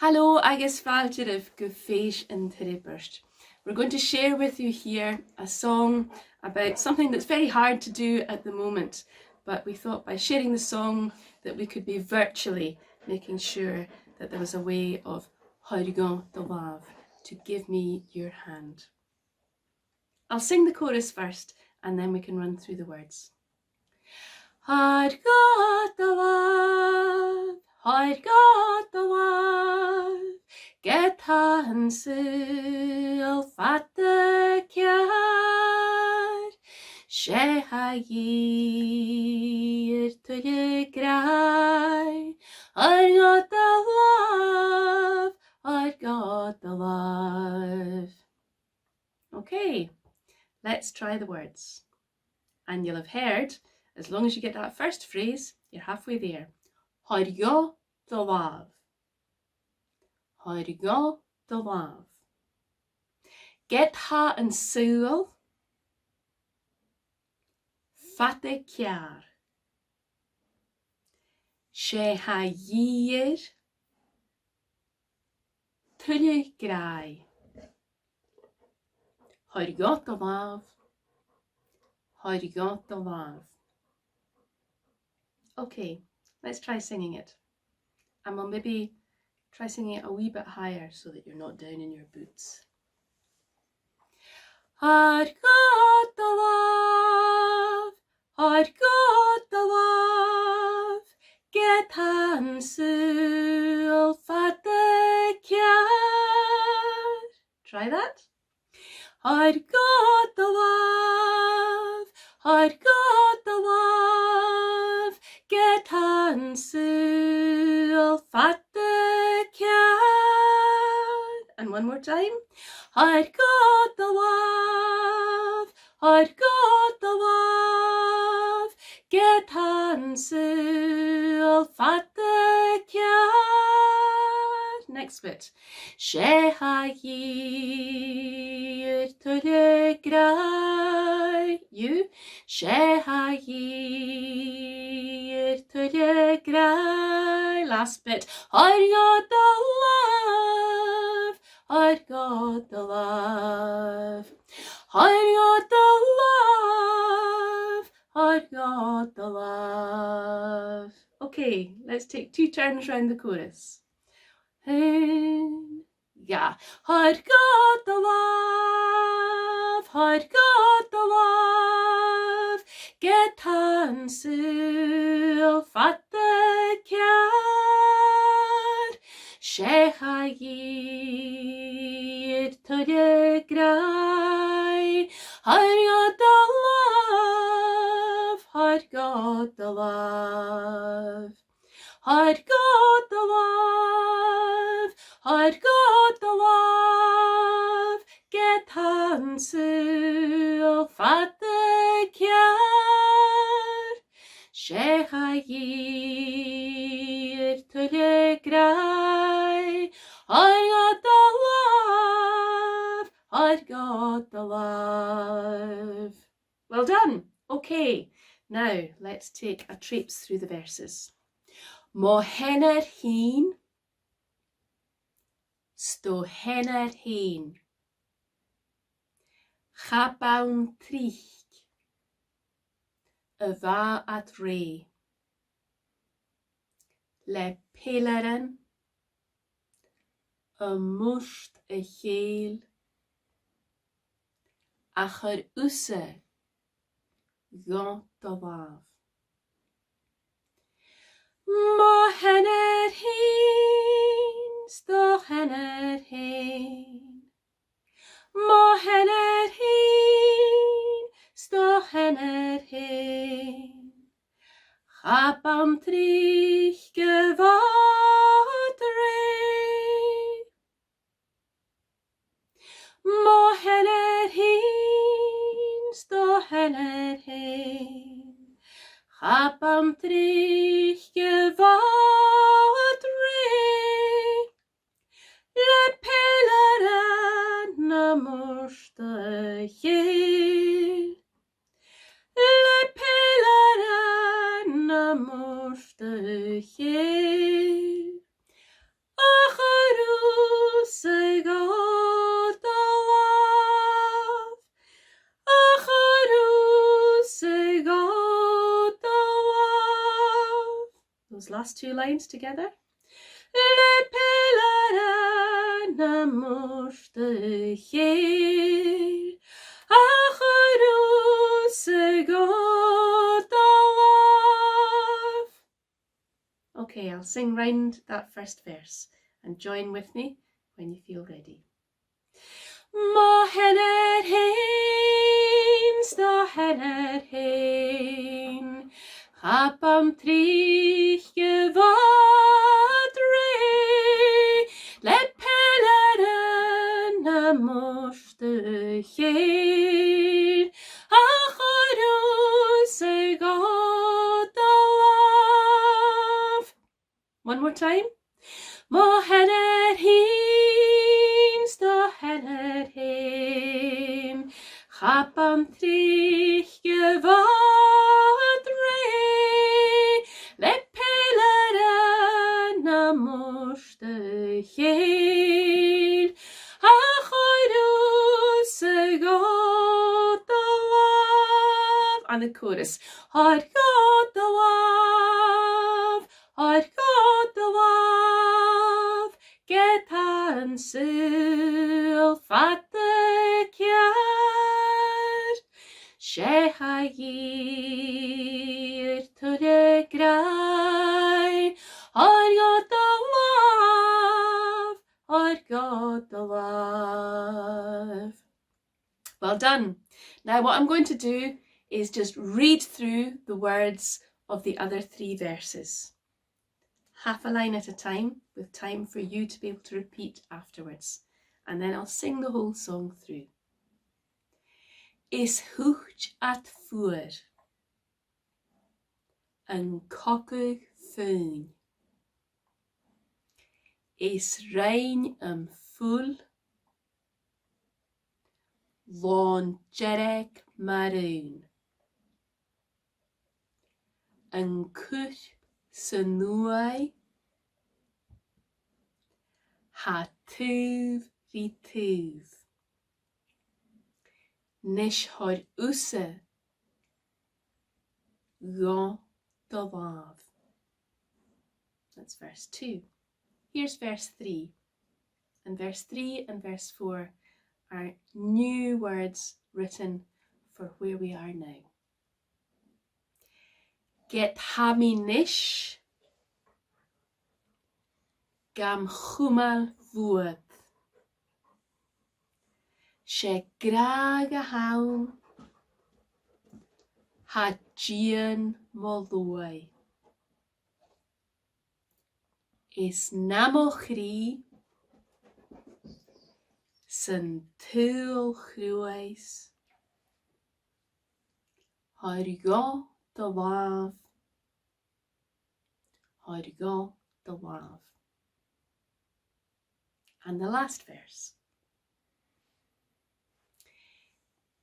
Hello, agus fáilte go féis in Burst. We're going to share with you here a song about something that's very hard to do at the moment, but we thought by sharing the song that we could be virtually making sure that there was a way of Thoir Dhomh, to give me your hand. I'll sing the chorus first and then we can run through the words. Thoir Dhomh, Thoir Dhomh, get an súil fada ceàrr, sheanair tuilleadh gràidh, Thoir Dhomh. Okay, let's try the words. And you'll have heard, as long as you get that first phrase, you're halfway there. Thoir Dhomh. Thoir Dhomh. Get an súil fada ceàrr, sheanair tuilleadh gràidh, Thoir Dhomh, Thoir Dhomh. Okay, let's try singing it. And we'll maybe try singing it a wee bit higher so that you're not down in your boots. Thoir Dhomh, Thoir Dhomh, get an súil fada ceàrr. Try that. Thoir Dhomh, Thoir Dhomh, get an súil fada ceàrr. And one more time. Thoir Dhomh, Thoir Dhomh, get an súil fada ceàrr. Next bit. Sheanair tuilleadh gràidh. You. Sheanair tuilleadh gràidh. Last bit. Thoir Dhomh, Thoir Dhomh, Thoir Dhomh, Thoir Dhomh. Okay, let's take 2 turns round the chorus. Yeah. Thoir Dhomh, Thoir Dhomh, get an súil fada ceàrr, sheanair tuilleadh gràidh, Thoir Dhomh, Thoir Dhomh, Thoir Dhomh, Thoir Dhomh, get an súil fada ceàrr, sheanair tuilleadh gràidh, Thoir Dhomh, Thoir Dhomh. Well done. Okay, now let's take a traipse through the verses. Sheanair fhìn, sheanair fhìn, tric, rèidh, peilearan, murt, chèil, tusa, Dhomh. Sheanair fhìn, sheanair fhìn, sheanair fhìn, sheanair fhìn, tric, rèidh. Sheanair fhìn, sheanair fhìn, tric, rèidh, peilearan, murt, chèil, peilearan, murt, chèil, those last two lines together. Le peilearan na murt chèil, a chruaidh-s. Okay, I'll sing round that first verse and join with me when you feel ready. Sheanair fhìn, chapam tric rèidh, le peilearan na murt chèil, a chruaidh-s. One more time. Sheanair fhìn, chapam tric rèidh, le peilearan na murt chèil, a chruaidh-s. And the chorus. Get and seal fada ceàrr, sheanair tuilleadh gràidh, Làmh. Well done. Now what I'm going to do is just read through the words of the other three verses. Half a line at a time, with time for you to be able to repeat afterwards. And then I'll sing the whole song through. Is thuit at fuar, an cogadh faoin. Is rinn fuil, dearg maraun. An cuirp uaigh, tuilleadh. Nish thusa, Dhomh. That's verse 2. Here's verse 3. And verse 3 and verse 4 are new words written for where we are now. Get hami nish, gam chummal vuad. She gràidh ha jian moloi. Is namochrí san tuilleadh, thuir Dhomh. And the last verse.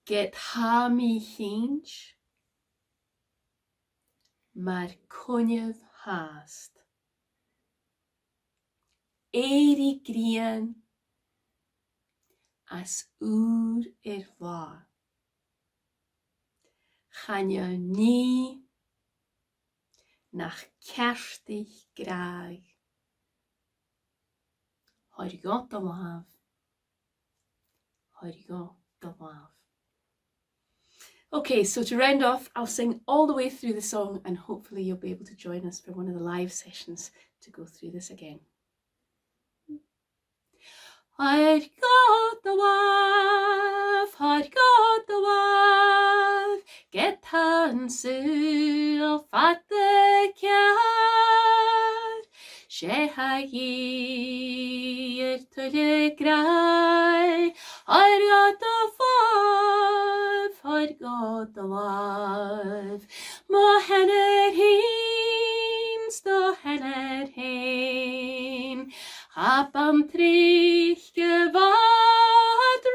Get mì-chinnt, fhad'st. Grian as uaigh. Chanja ní nach ceartich gràidh. Thuir Dhomh. Okay, so to round off, I'll sing all the way through the song and hopefully you'll be able to join us for one of the live sessions to go through this again. Thuir Dhomh, get and seal fada ceàrr, sheanair tuilleadh gràidh, Dhomh. Sheanair fhìn, chapam tric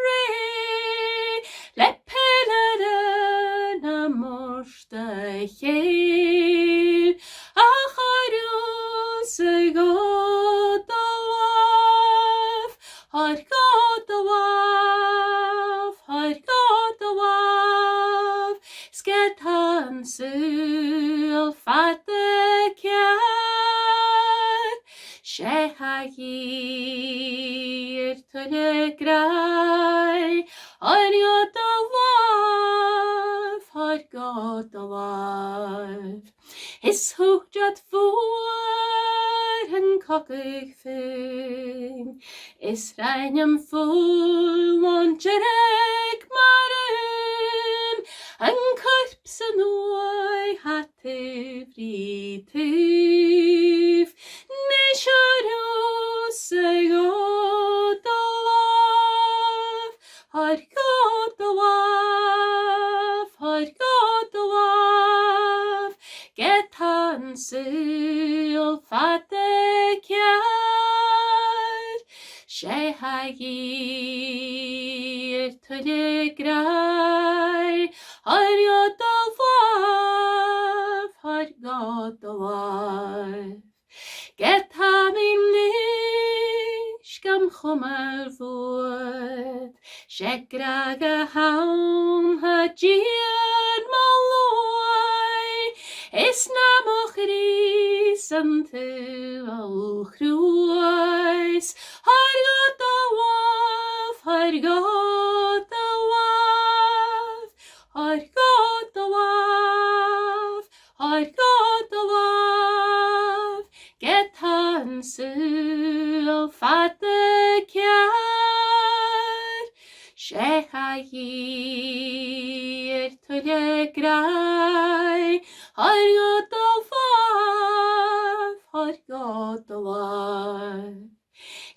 rèidh, le peilearan na murt chèil, a chruaidh-s. Get and seal fada ceàrr. sheanair tuilleadh gràidh ariad the Làmh God the Làmh is thuit fuar and cogadh fhìn is rinn fuil on tric and cuirp and uaigh t-saoghal t-saoghal the Làmh the Làmh get t-saoghal fada ceàrr sheanair tuilleadh gràidh ariad the Làmh get ha-mí-chinnt gam chumar fhuad gràidh ha dearg MacLeod is námach rís an tuilleadh chruaidh-s ariad the Làmh get t-saoghal fada ceàrr sheanair tuilleadh gràidh ariad the Làmh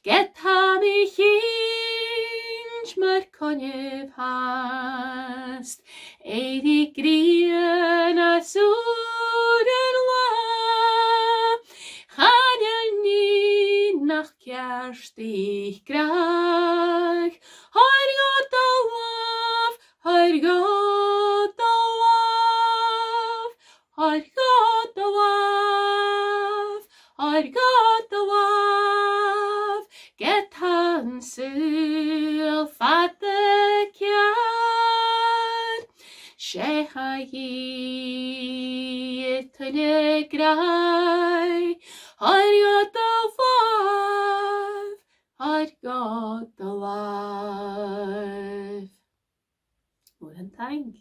get ha-mí-chinnt fhath'st gràidh a suair Làmh nach ceàrr gràidh ariad the Làmh get t-saoghal fada ceàrr sheanair tuilleadh gràidh ariad the Làmh. More than thank.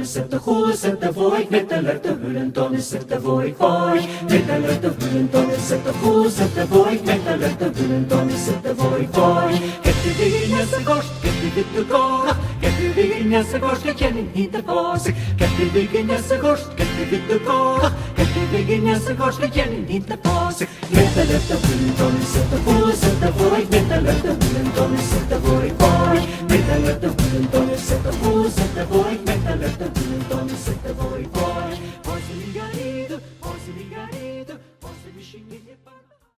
Set the whole set the void, met the letter Hulenton set the void void, met the letter Hulenton set the whole set the void, met the letter Hulenton set the void void. Get the vigness a ghost, get the little go, get the vigness a ghost, get in the boss, get the vigness a ghost, get the little go, get the vigness a ghost, get in the boss, met the letter Hulenton set